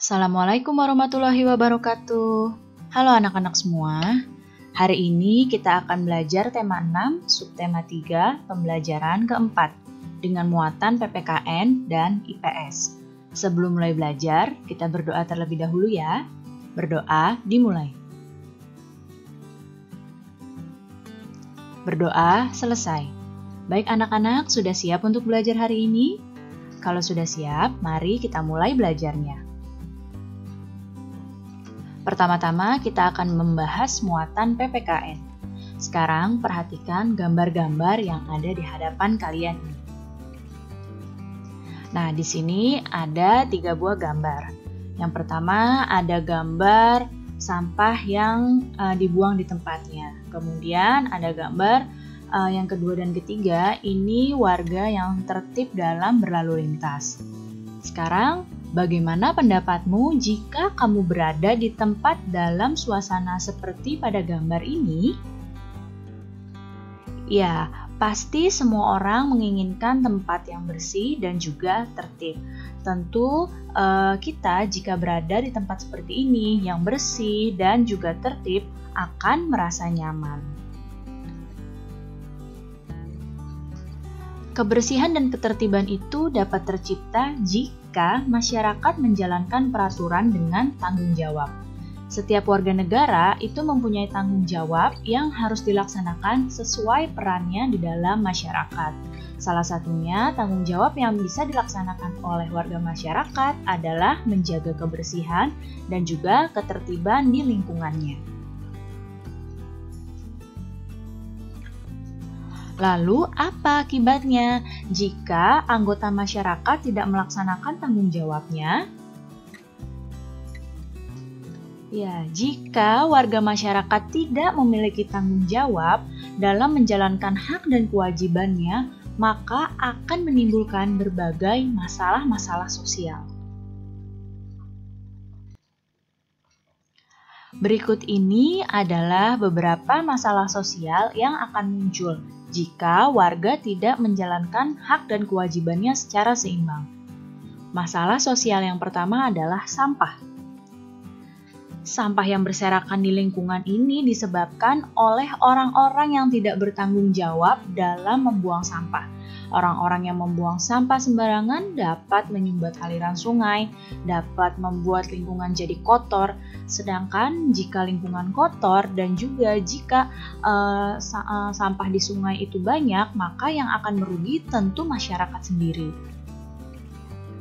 Assalamualaikum warahmatullahi wabarakatuh. Halo anak-anak semua. Hari ini kita akan belajar tema 6, subtema 3, pembelajaran keempat dengan muatan PPKN dan IPS. Sebelum mulai belajar, kita berdoa terlebih dahulu ya. Berdoa dimulai. Berdoa selesai. Baik anak-anak, sudah siap untuk belajar hari ini? Kalau sudah siap, mari kita mulai belajarnya. Pertama-tama kita akan membahas muatan PPKN. Sekarang perhatikan gambar-gambar yang ada di hadapan kalian ini. Nah, di sini ada 3 buah gambar. Yang pertama ada gambar sampah yang dibuang di tempatnya. Kemudian ada gambar yang kedua dan ketiga, ini warga yang tertib dalam berlalu lintas. Sekarang, bagaimana pendapatmu jika kamu berada di tempat dalam suasana seperti pada gambar ini? Ya, pasti semua orang menginginkan tempat yang bersih dan juga tertib. Tentu kita jika berada di tempat seperti ini yang bersih dan juga tertib akan merasa nyaman. Kebersihan dan ketertiban itu dapat tercipta jika masyarakat menjalankan peraturan dengan tanggung jawab. Setiap warga negara itu mempunyai tanggung jawab yang harus dilaksanakan sesuai perannya di dalam masyarakat. Salah satunya tanggung jawab yang bisa dilaksanakan oleh warga masyarakat adalah menjaga kebersihan dan juga ketertiban di lingkungannya. Lalu, apa akibatnya jika anggota masyarakat tidak melaksanakan tanggung jawabnya? Ya, jika warga masyarakat tidak memiliki tanggung jawab dalam menjalankan hak dan kewajibannya, maka akan menimbulkan berbagai masalah-masalah sosial. Berikut ini adalah beberapa masalah sosial yang akan muncul jika warga tidak menjalankan hak dan kewajibannya secara seimbang. Masalah sosial yang pertama adalah sampah. Sampah yang berserakan di lingkungan ini disebabkan oleh orang-orang yang tidak bertanggung jawab dalam membuang sampah. Orang-orang yang membuang sampah sembarangan dapat menyumbat aliran sungai, dapat membuat lingkungan jadi kotor. Sedangkan jika lingkungan kotor dan juga jika sampah di sungai itu banyak, maka yang akan merugi tentu masyarakat sendiri.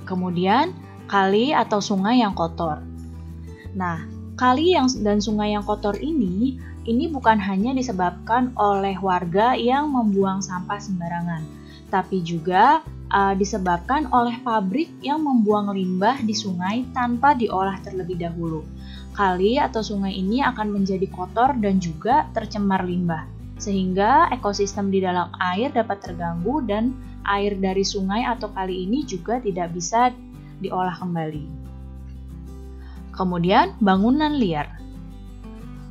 Kemudian, kali atau sungai yang kotor. Nah, kali dan sungai yang kotor ini bukan hanya disebabkan oleh warga yang membuang sampah sembarangan, tapi juga disebabkan oleh pabrik yang membuang limbah di sungai tanpa diolah terlebih dahulu. Kali atau sungai ini akan menjadi kotor dan juga tercemar limbah, sehingga ekosistem di dalam air dapat terganggu dan air dari sungai atau kali ini juga tidak bisa diolah kembali. Kemudian, bangunan liar.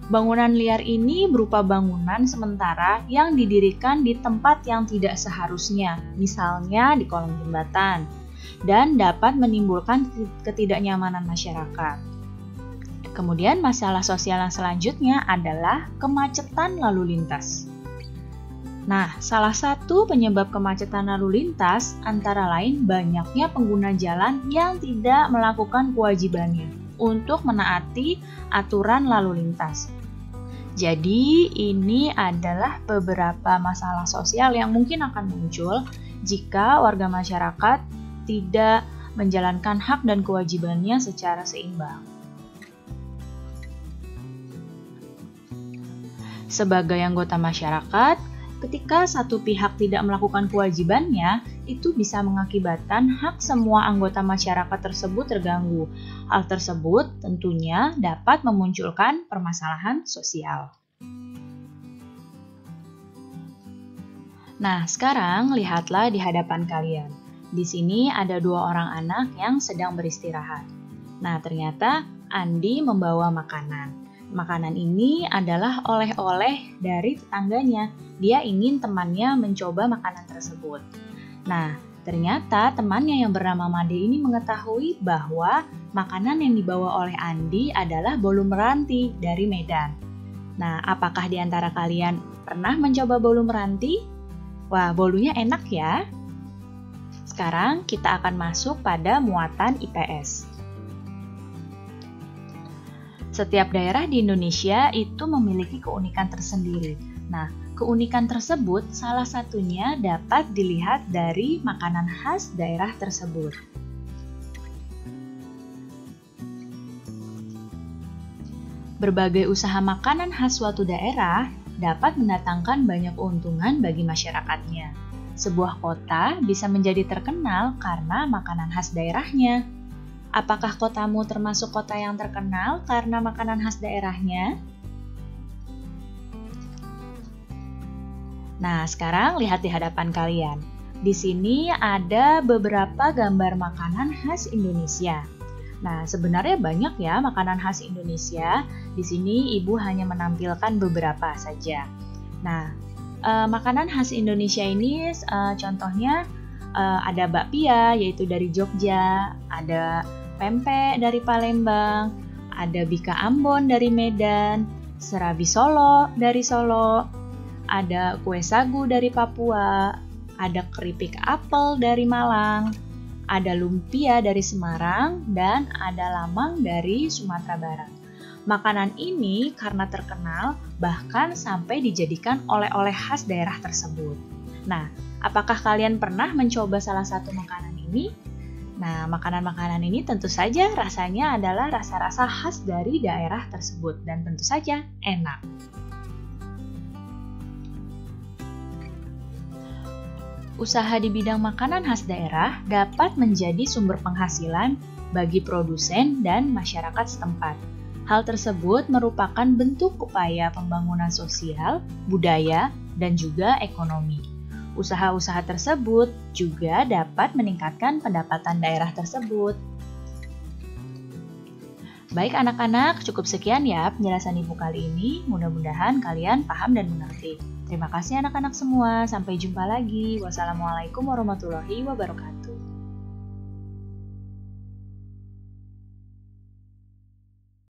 Bangunan liar ini berupa bangunan sementara yang didirikan di tempat yang tidak seharusnya, misalnya di kolong jembatan, dan dapat menimbulkan ketidaknyamanan masyarakat. Kemudian masalah sosial yang selanjutnya adalah kemacetan lalu lintas. Nah, salah satu penyebab kemacetan lalu lintas antara lain banyaknya pengguna jalan yang tidak melakukan kewajibannya untuk menaati aturan lalu lintas. Jadi, ini adalah beberapa masalah sosial yang mungkin akan muncul jika warga masyarakat tidak menjalankan hak dan kewajibannya secara seimbang. Sebagai anggota masyarakat, ketika satu pihak tidak melakukan kewajibannya, itu bisa mengakibatkan hak semua anggota masyarakat tersebut terganggu. Hal tersebut tentunya dapat memunculkan permasalahan sosial. Nah, sekarang lihatlah di hadapan kalian. Di sini ada 2 orang anak yang sedang beristirahat. Nah, ternyata Andi membawa makanan. Makanan ini adalah oleh-oleh dari tetangganya. Dia ingin temannya mencoba makanan tersebut. Nah, Ternyata temannya yang bernama Made ini mengetahui bahwa makanan yang dibawa oleh Andi adalah bolu meranti dari Medan. Nah, apakah di antara kalian pernah mencoba bolu meranti? Wah, bolunya enak ya. Sekarang kita akan masuk pada muatan IPS. Setiap daerah di Indonesia itu memiliki keunikan tersendiri. Nah, keunikan tersebut salah satunya dapat dilihat dari makanan khas daerah tersebut. Berbagai usaha makanan khas suatu daerah dapat mendatangkan banyak keuntungan bagi masyarakatnya. Sebuah kota bisa menjadi terkenal karena makanan khas daerahnya. Apakah kotamu termasuk kota yang terkenal karena makanan khas daerahnya? Nah, sekarang lihat di hadapan kalian. Di sini ada beberapa gambar makanan khas Indonesia. Nah, sebenarnya banyak ya makanan khas Indonesia. Di sini Ibu hanya menampilkan beberapa saja. Nah, makanan khas Indonesia ini contohnya ada bakpia yaitu dari Jogja, ada pempek dari Palembang, ada bika Ambon dari Medan, serabi Solo dari Solo, ada kue sagu dari Papua, ada keripik apel dari Malang, ada lumpia dari Semarang, dan ada lamang dari Sumatera Barat. Makanan ini karena terkenal bahkan sampai dijadikan oleh-oleh khas daerah tersebut. Nah, apakah kalian pernah mencoba salah satu makanan ini? Nah, makanan-makanan ini tentu saja rasanya adalah rasa-rasa khas dari daerah tersebut dan tentu saja enak. Usaha di bidang makanan khas daerah dapat menjadi sumber penghasilan bagi produsen dan masyarakat setempat. Hal tersebut merupakan bentuk upaya pembangunan sosial, budaya, dan juga ekonomi. Usaha-usaha tersebut juga dapat meningkatkan pendapatan daerah tersebut. Baik anak-anak, cukup sekian ya penjelasan Ibu kali ini. Mudah-mudahan kalian paham dan mengerti. Terima kasih anak-anak semua. Sampai jumpa lagi. Wassalamualaikum warahmatullahi wabarakatuh.